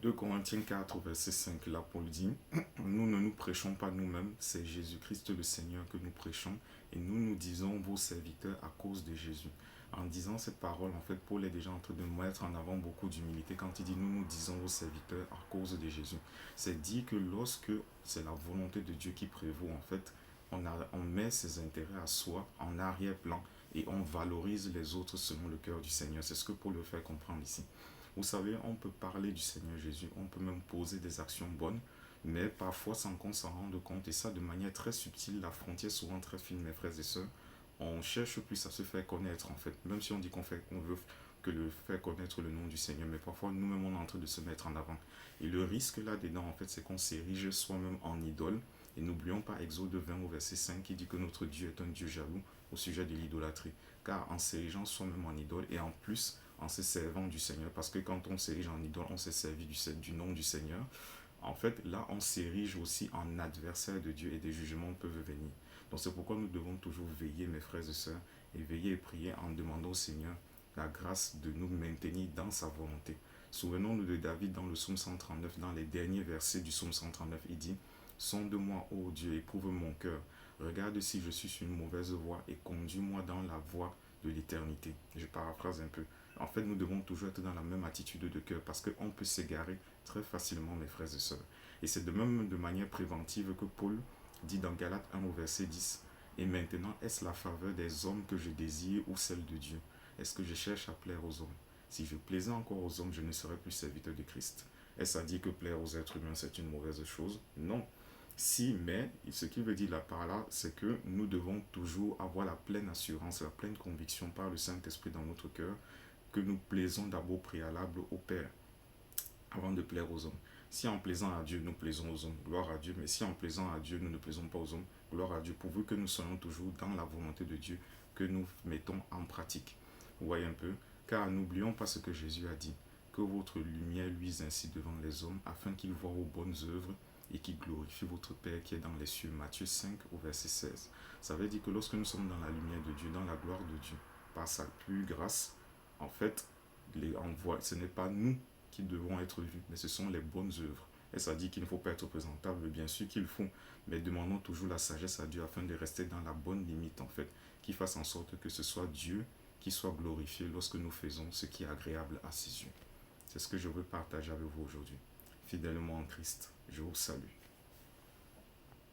2 Corinthiens 4, verset 5, là, Paul dit, nous ne nous prêchons pas nous-mêmes, c'est Jésus-Christ le Seigneur que nous prêchons, et nous nous disons vos serviteurs à cause de Jésus. En disant cette parole, en fait, Paul est déjà en train de mettre en avant beaucoup d'humilité quand il dit nous nous disons vos serviteurs à cause de Jésus. C'est dit que lorsque c'est la volonté de Dieu qui prévaut, en fait, on met ses intérêts à soi en arrière-plan et on valorise les autres selon le cœur du Seigneur. C'est ce que Paul veut faire comprendre ici. Vous savez, on peut parler du Seigneur Jésus, on peut même poser des actions bonnes, mais parfois sans qu'on s'en rende compte, et ça de manière très subtile, la frontière souvent très fine, mes frères et sœurs, on cherche plus à se faire connaître en fait, même si on dit qu'on veut que le faire connaître le nom du Seigneur, mais parfois nous-mêmes on est en train de se mettre en avant. Et le risque là-dedans en fait, c'est qu'on s'érige soi-même en idole, et n'oublions pas Exode 20 au verset 5 qui dit que notre Dieu est un Dieu jaloux au sujet de l'idolâtrie, car en s'érigeant soi-même en idole, et en plus en se servant du Seigneur, parce que quand on s'érige en idole, on s'est servi du nom du Seigneur. En fait, là, on s'érige aussi en adversaire de Dieu et des jugements peuvent venir. Donc c'est pourquoi nous devons toujours veiller, mes frères et sœurs, et veiller et prier en demandant au Seigneur la grâce de nous maintenir dans sa volonté. Souvenons-nous de David dans le psaume 139, dans les derniers versets du psaume 139, il dit « Sonde-moi, ô Dieu, éprouve mon cœur. Regarde si je suis sur une mauvaise voie et conduis-moi dans la voie de l'éternité. » Je paraphrase un peu. En fait, nous devons toujours être dans la même attitude de cœur parce qu'on peut s'égarer très facilement, mes frères et sœurs. Et c'est de même de manière préventive que Paul dit dans Galates 1 au verset 10, « Et maintenant, est-ce la faveur des hommes que je désire ou celle de Dieu? Est-ce que je cherche à plaire aux hommes? Si je plaisais encore aux hommes, je ne serais plus serviteur de Christ. » Est-ce à dire que plaire aux êtres humains, c'est une mauvaise chose? Non. Si, mais, ce qu'il veut dire là par là, c'est que nous devons toujours avoir la pleine assurance, la pleine conviction par le Saint-Esprit dans notre cœur que nous plaisons d'abord préalable au Père avant de plaire aux hommes. Si en plaisant à Dieu, nous plaisons aux hommes, gloire à Dieu. Mais si en plaisant à Dieu, nous ne plaisons pas aux hommes, gloire à Dieu, pourvu que nous soyons toujours dans la volonté de Dieu, que nous mettons en pratique. Vous voyez un peu? Car n'oublions pas ce que Jésus a dit, que votre lumière luise ainsi devant les hommes, afin qu'ils voient vos bonnes œuvres et qu'ils glorifient votre Père qui est dans les cieux. Matthieu 5 au verset 16. Ça veut dire que lorsque nous sommes dans la lumière de Dieu, dans la gloire de Dieu, par sa plus grâce, en fait, ce n'est pas nous qui devons être vus, mais ce sont les bonnes œuvres. Et ça dit qu'il ne faut pas être présentable, bien sûr qu'il faut, mais demandons toujours la sagesse à Dieu afin de rester dans la bonne limite, en fait, qui fasse en sorte que ce soit Dieu qui soit glorifié lorsque nous faisons ce qui est agréable à ses yeux. C'est ce que je veux partager avec vous aujourd'hui. Fidèlement en Christ, je vous salue.